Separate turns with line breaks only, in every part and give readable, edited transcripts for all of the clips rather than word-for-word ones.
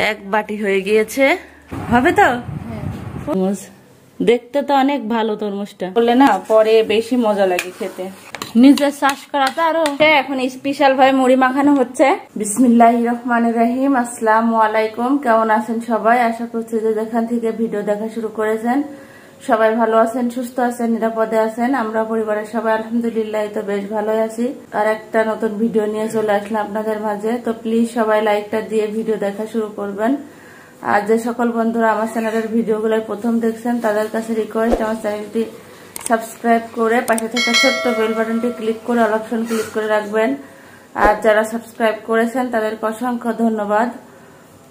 এক বাটি হয়ে গিয়েছে, হবে তো? দেখতে তো অনেক ভালো তরমুজটা, বললে না পরে বেশি মজা লাগে খেতে। নিজের চাষ করা তো আরো। এখন স্পেশাল ভাবে মুড়ি মাখানো হচ্ছে। বিসমিল্লাহির রহমানির রহিম। আসসালামু আলাইকুম। কেমন আছেন সবাই? আশা করছি যে যেখান থেকে ভিডিও দেখা শুরু করেছেন সবাই ভালো আছেন, সুস্থ আছেন, নিরাপদে আছেন। আমরা পরিবারের সবাই আলহামদুলিল্লাহ তো বেশ ভালোই আছি। আর একটা নতুন ভিডিও নিয়ে চলে আসলাম আপনাদের মাঝে। তো প্লিজ সবাই লাইকটা দিয়ে ভিডিও দেখা শুরু করবেন। আর যে সকল বন্ধুরা আমার চ্যানেলের ভিডিওগুলো প্রথম দেখছেন তাদের কাছে রিকোয়েস্ট, আমার চ্যানেলটি সাবস্ক্রাইব করে পাশে থাকা ছোট্ট বেল বাটনটি ক্লিক করে অল অপশন ক্লিক করে রাখবেন। আর যারা সাবস্ক্রাইব করেছেন তাদেরকে অসংখ্য ধন্যবাদ।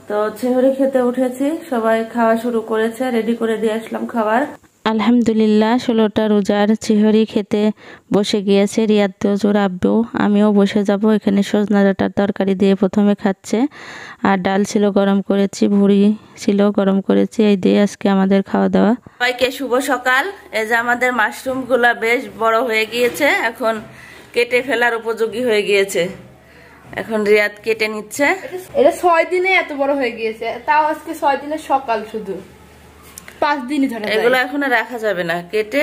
তো ছেহরি খেতে উঠেছি, সবাই খাওয়া শুরু করেছে, রেডি করে দিয়ে আসলাম খাবার। আলহামদুলিল্লাহ 16টা রোজার ছেহরি খেতে বসে গিয়েছে রিয়াদ, তোজোর আব্বু। আমিও বসে যাব। এখানে সজনা ডাঁটার তরকারি দিয়ে প্রথমে খাচ্ছে, আর ডাল ছিল গরম করেছি, ভুড়ি ছিল গরম করেছি। এই দিয়ে আজকে আমাদের খাওয়া দাওয়া। সবাইকে শুভ সকাল। এই যে আমাদের মাশরুম গুলা বেশ বড় হয়ে গিয়েছে, এখন কেটে ফেলার উপযোগী হয়ে গিয়েছে। এখন রিয়াদ কেটে নিচ্ছে।
এটা 6 দিনে এত বড় হয়ে গিয়েছে, তাও আজকে 6 দিনের সকাল, শুধু 5 দিনই ধরে।
এগুলো এখন রাখা যাবে না কেটে,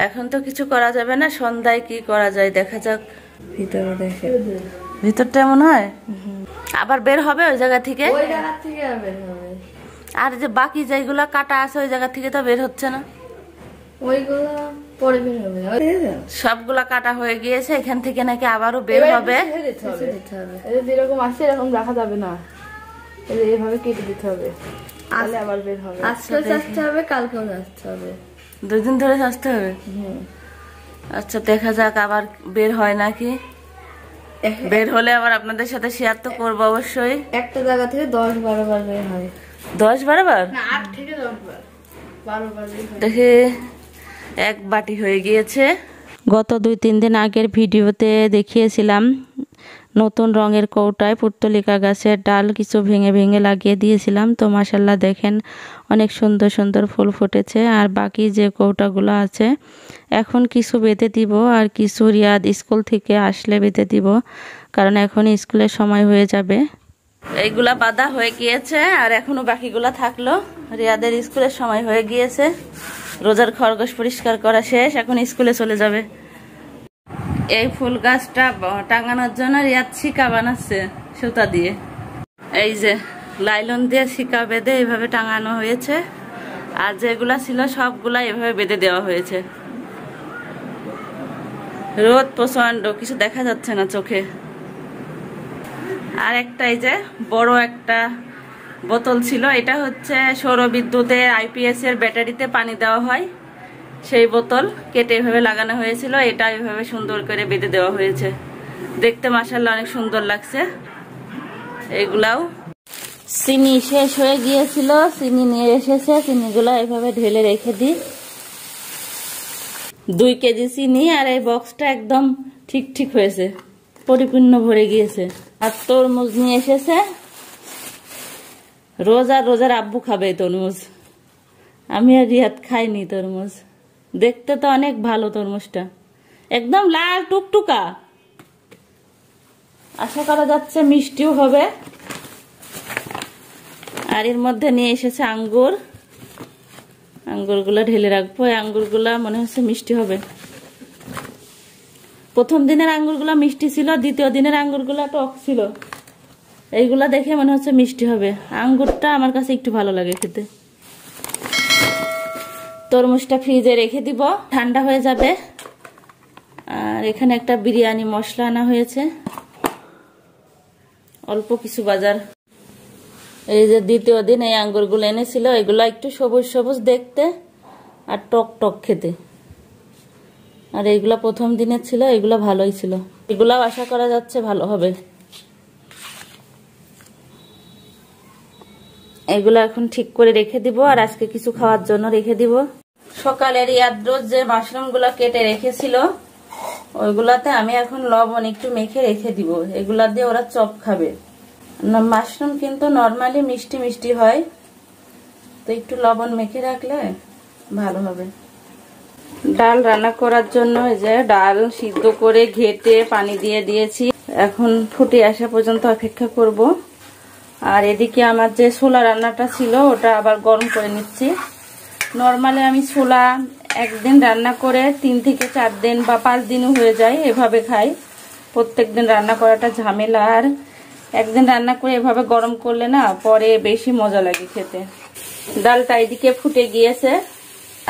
এখন তো কিছু করা যাবে না। সন্ধ্যায় কি করা যায় দেখা যাক। ভিতরে দেখে, ভিতরটা এমন হয় আবার বের হবে ওই জায়গা থেকে।
ওই জায়গা থেকে বের হবে।
আর যে বাকি যেগুলো কাটা আছে ওই জায়গা থেকে তো বের হচ্ছে না,
ওইগুলো পরে বের হবে।
সবগুলা কাটা হয়ে গিয়েছে, এখান থেকে নাকি আবারও বের হবে।
যেরকম আছে এরকম রাখা যাবে না, এইভাবে কেটে দিতে হবে, তাহলে আবার বের হবে। আজকে আসতে হবে, কালকেও আসতে হবে,
2 দিন ধরে আসতে হবে। আচ্ছা দেখা যাক আবার বের হয় নাকি। বের হলে আবার আপনাদের সাথে শেয়ার তো করবো অবশ্যই।
একটা জায়গা থেকে 10-12 বার বের হয়।
10-12 বার
না, 8 থেকে 10 বার, 12 বার
দেখে এক বাটি হয়ে গিয়েছে। গত 2-3 দিন আগের ভিডিওতে দেখিয়েছিলাম নতুন রঙের কৌটায় পুর্তলিকা গাছের ডাল কিছু ভেঙে ভেঙে লাগিয়ে দিয়েছিলাম। তো মাশাল্লাহ দেখেন অনেক সুন্দর সুন্দর ফুল ফুটেছে। আর বাকি যে কৌটাগুলো আছে এখন কিছু বেঁধে দিব, আর কিছু রিয়াদ স্কুল থেকে আসলে বেঁধে দিব, কারণ এখন স্কুলের সময় হয়ে যাবে। এইগুলা বাঁধা হয়ে গিয়েছে, আর এখনো বাকিগুলা থাকলো। রিয়াদের স্কুলের সময় হয়ে গিয়েছে, রোজার খরগোশ পরিষ্কার করা শেষ, এখন স্কুলে চলে যাবে। এই ফুল গাছটা টাঙানোর জন্য রিয়াদ শিকা বানাচ্ছে সুতা দিয়ে। এই যে লাইলন দিয়ে শিকা বেঁধে এইভাবে টাঙানো হয়েছে, আর যেগুলা ছিল সবগুলা এভাবে বেঁধে দেওয়া হয়েছে। রোদ প্রচন্ড, কিছু দেখা যাচ্ছে না চোখে। আর একটা এই যে বড় একটা বোতল ছিল, এটা হচ্ছে সৌর বিদ্যুতের IPS এর ব্যাটারিতে পানি দেওয়া হয়, সেই বোতল কেটে এভাবে লাগানো হয়েছিল। এটা এভাবে সুন্দর করে বেঁধে দেওয়া হয়েছে, দেখতে মাশাআল্লাহ অনেক সুন্দর লাগছে। এগুলাও চিনি শেষ হয়ে গিয়েছিল, চিনি নিয়ে এসেছে, চিনিগুলো এভাবে ঢেলে রেখে দিই। 2 কেজি চিনি, আর এই বক্সটা একদম ঠিক ঠিক হয়েছে, পরিপূর্ণ ভরে গিয়েছে। আর তরমুজ নিয়ে এসেছে, রোজার আব্বু খাবে তরমুজ, আমি আর রিয়াদ খাইনি তরমুজ। দেখতে তো অনেক ভালো তরমুজটা, একদম লাল টুকটুকা, আশা করা যাচ্ছে মিষ্টিও হবে। আর এর মধ্যে নিয়ে এসেছে আঙ্গুর, আঙ্গুরগুলা ঢেলে রাখবো। এই আঙ্গুরগুলা মনে হচ্ছে মিষ্টি হবে। প্রথম দিনের আঙ্গুরগুলা মিষ্টি ছিল, দ্বিতীয় দিনের আঙ্গুরগুলা টক ছিল। এইগুলা দেখে মনে হচ্ছে মিষ্টি হবে। আঙ্গুরটা আমার কাছে একটু ভালো লাগে খেতে। তরমুজটা ফ্রিজে রেখে দিব, ঠান্ডা হয়ে যাবে। আর এখানে একটা বিরিয়ানি মশলা আনা হয়েছে, অল্প কিছু বাজার। এই যে দ্বিতীয় দিন এই আঙ্গুরগুলো এনেছিল, এগুলা একটু সবুজ সবুজ দেখতে আর টক টক খেতে। আর এইগুলা প্রথম দিনের ছিল, এগুলা ভালোই ছিল, এগুলাও আশা করা যাচ্ছে ভালো হবে। এগুলো এখন ঠিক করে রেখে দিব, আর আজকে কিছু খাওয়ার জন্য রেখে দিব। সকালে রিয়াদ রোজ যে মাশরুম গুলা কেটে রেখেছিল ওইগুলাতে আমি এখন লবণ একটু মেখে রেখে দিব, এগুলা দিয়ে ওরা চপ খাবে। মাশরুম কিন্তু নর্মালি মিষ্টি মিষ্টি হয়, তো একটু লবণ মেখে রাখলে ভালো হবে। ডাল রান্না করার জন্য এই যে ডাল সিদ্ধ করে ঘেটে পানি দিয়ে দিয়েছি, এখন ফুটে আসা পর্যন্ত অপেক্ষা করব। আর এদিকে আমার যে ছোলা রান্নাটা ছিল ওটা আবার গরম করে নিচ্ছি। নর্মালি আমি ছোলা একদিন রান্না করে 3 থেকে 4 দিন বা 5 দিনও হয়ে যায়, এভাবে খাই। প্রত্যেকদিন রান্না করাটা ঝামেলা, আর একদিন রান্না করে এভাবে গরম করলে না পরে বেশি মজা লাগে খেতে। ডালটা এদিকে ফুটে গিয়েছে,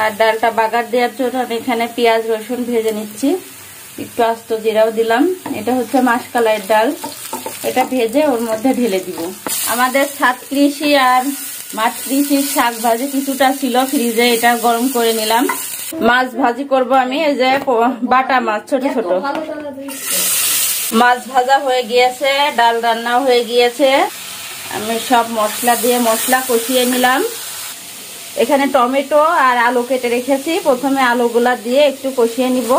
আর ডালটা বাগার দেওয়ার জন্য আমি এখানে পেঁয়াজ রসুন ভেজে নিচ্ছি, একটু আস্ত জিরাও দিলাম। এটা হচ্ছে মাসকলাইয়ের ডাল, এটা ভেজে ওর মধ্যে ঢেলে দিব। আমাদের ছাদ কৃষি আর মাছ কৃষির শাক ভাজি কিছুটা ছিল ফ্রিজে, এটা গরম করে নিলাম। মাছ ভাজি করব আমি, এই যে বাটা মাছ ছোট ছোট। মাছ ভাজা হয়ে গিয়েছে, ডাল রান্না হয়ে গিয়েছে। আমি সব মশলা দিয়ে মশলা কষিয়ে নিলাম। এখানে টমেটো আর আলু কেটে রেখেছি, প্রথমে আলুগুলা দিয়ে একটু কষিয়ে নিব।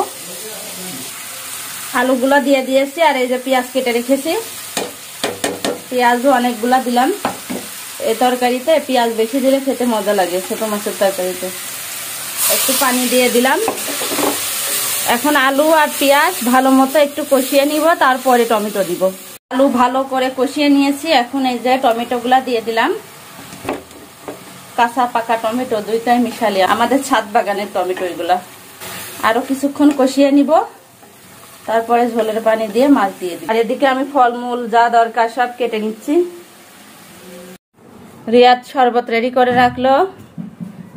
আলুগুলা দিয়ে দিয়েছি, আর এই যে পেঁয়াজ কেটে রেখেছি, পেঁয়াজও অনেকগুলা দিলাম। এই তরকারিতে পেঁয়াজ বেশি দিলে খেতে মজা লাগে, ছোট মাছের তরকারিতে। একটু পানি দিয়ে দিলাম। এখন আলু আর পেঁয়াজ ভালো মতো একটু কষিয়ে নিব, তারপরে টমেটো দিব। আলু ভালো করে কষিয়ে নিয়েছি, এখন এই যে টমেটোগুলা দিয়ে দিলাম। কাঁচা পাকা টমেটো দুইটাই মিশালি, আমাদের ছাদ বাগানের টমেটো এগুলা। আরো কিছুক্ষণ কষিয়ে নিব, তারপরে ঝোলের পানি দিয়ে মাছ দিয়ে দিই। আর এদিকে আমি ফলমূল যা দরকার সব কেটে নিচ্ছি। রিয়াদ শরবত রেডি করে রাখলো,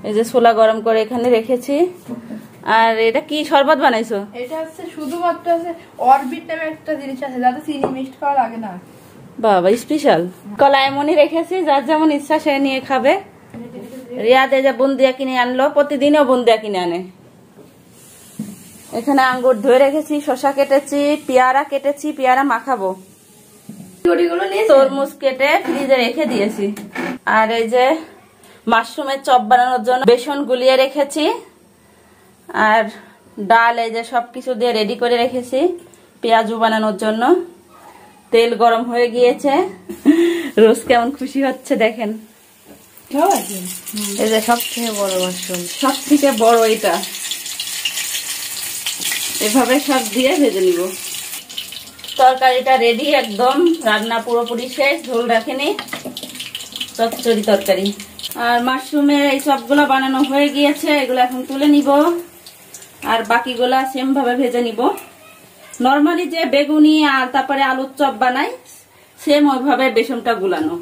এই যে ছোলা গরম করে এখানে রেখেছি। আর এটা কি শরবত বানাইছো?
এটা হচ্ছে শুধুমাত্র অরবিট নামে একটা জিনিস আছে, যাতে চিনি মিক্সড করা লাগে না।
বাবা স্পেশাল। কলা এমনই রেখেছি, যার যেমন ইচ্ছা সে নিয়ে খাবে। রিয়াদ এই যে বুন্দিয়া কিনে আনলো, প্রতিদিনও বুন্দিয়া কিনে আনে। এখানে আঙ্গুর ধুয়ে রেখেছি, শসা কেটেছি, পেয়ারা কেটেছি, পেয়ারা মাখাবো। তরমুজ কেটে ফ্রিজে রেখে দিয়েছি। আর এই যে মাশরুমের চপ বানানোর জন্য বেসন গুলিয়ে রেখেছি। আর ডাল এই যে সবকিছু দিয়ে রেডি করে রেখেছি পেঁয়াজু বানানোর জন্য। তেল গরম হয়ে গিয়েছে, রোজ কেমন খুশি হচ্ছে দেখেন। এই যে সব থেকে বড় মাশরুম, সব থেকে বড় এটা। এভাবে সব দিয়ে ভেজে নিব। তরকারিটা রেডি একদম, রান্না পুরোপুরি শেষ, ঝোল রাখেনি, চচ্চড়ি তরকারি। আর মাশরুমের এই চপগুলো বানানো হয়ে গিয়েছে, এগুলো এখন তুলে নিব। আর বাকিগুলা সেম ভাবে ভেজে নিব। নরমালি যে বেগুনি আর তারপরে আলুর চপ বানাই সেম ওইভাবে বেসনটা গুলানো,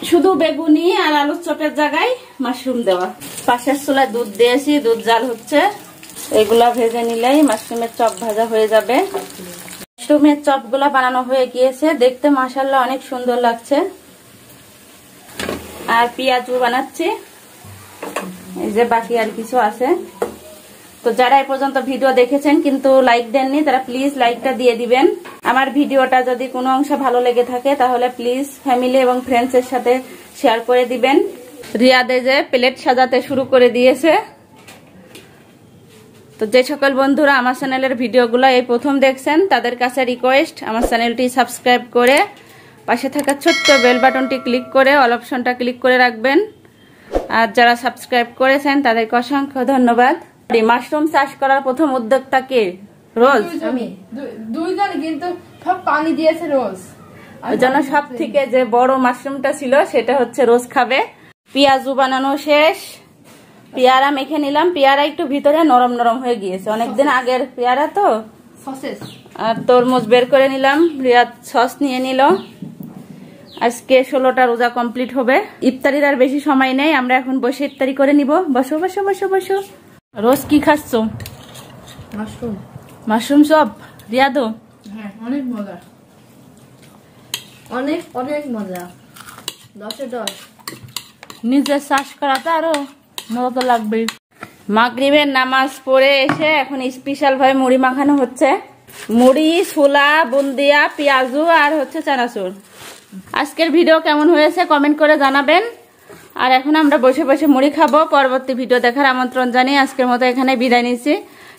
শুধু বেগুনি আর আলুর চপের জায়গায় মাশরুম দেওয়া। পাশের চুলায় দুধ দিয়েছি, দুধ জাল হচ্ছে। এগুলা ভেজে নিলেই মাশরুমের চপ ভাজা হয়ে যাবে। মাশরুমের চপগুলা বানানো হয়ে গিয়েছে, দেখতে মাশাআল্লাহ অনেক সুন্দর লাগছে। আর পেঁয়াজু বানাচ্ছি, এই যে বাকি আর কিছু আছে। তো যারা এই পর্যন্ত ভিডিও দেখেছেন কিন্তু লাইক দেননি, তারা প্লিজ লাইকটা দিয়ে দিবেন। আমার ভিডিওটা যদি কোনো অংশ ভালো লেগে থাকে তাহলে প্লিজ ফ্যামিলি এবং ফ্রেন্ডস এর সাথে শেয়ার করে দিবেন। রিয়াদে যে প্লেট সাজাতে শুরু করে দিয়েছে। তো যে সকল বন্ধুরা আমার চ্যানেলের ভিডিওগুলো এই প্রথম দেখছেন তাদের কাছে রিকোয়েস্ট, আমার চ্যানেলটি সাবস্ক্রাইব করে পাশে থাকা ছোট্ট বেল বাটনটি ক্লিক করে অল অপশনটা ক্লিক করে রাখবেন। আর যারা সাবস্ক্রাইব করেছেন তাদেরকে অসংখ্য ধন্যবাদ। মাশরুম চাষ করার প্রথম উদ্যোক্তা কে? রোজ।
আমি দুইজন, কিন্তু সব পানি দিয়েছে রোজ।
ওই জন্য সব থেকে যে বড় মাশরুমটা ছিল সেটা হচ্ছে রোজ খাবে। পেঁয়াজু বানানো শেষ, পেয়ারা মেখে নিলাম। পেয়ারা একটু ভিতরে নরম নরম হয়ে গিয়েছে, অনেকদিন আগের পেয়ারা তো। আর তরমুজ বের করে নিলাম, রিয়াদ সস নিয়ে নিল। আজকে 16টা রোজা কমপ্লিট হবে। ইফতারির আর বেশি সময় নেই, আমরা এখন বসে ইফতারি করে নিব। বসো বসো বসো বসো। রোজ কি খাচ্ছ?
মাশরুম।
Mushroom chop. রিয়াদও?
হ্যাঁ, অনেক মজা, অনেক অনেক মজা। 10-এ 10।
নিজের চাষ করাতে আরো মজা তো লাগবে। মাগরিবের নামাজ পড়ে এসে এখন স্পেশাল ভাবে মুড়ি মাখানো হচ্ছে। মুড়ি, ছোলা, বুন্দিয়া, পেঁয়াজু আর হচ্ছে চানাচুর। আজকের ভিডিও কেমন হয়েছে কমেন্ট করে জানাবেন। আর এখন আমরা বসে বসে মুড়ি খাবো। পরবর্তী ভিডিও দেখার আমন্ত্রণ জানিয়ে আজকের মতো এখানে বিদায় নিচ্ছি।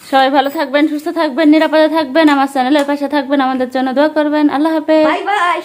সবাই ভালো থাকবেন, সুস্থ থাকবেন, নিরাপদে থাকবেন, আমার চ্যানেলের পাশে থাকবেন, আমাদের জন্য দোয়া করবেন। আল্লাহ হাফেজ।
Bye bye.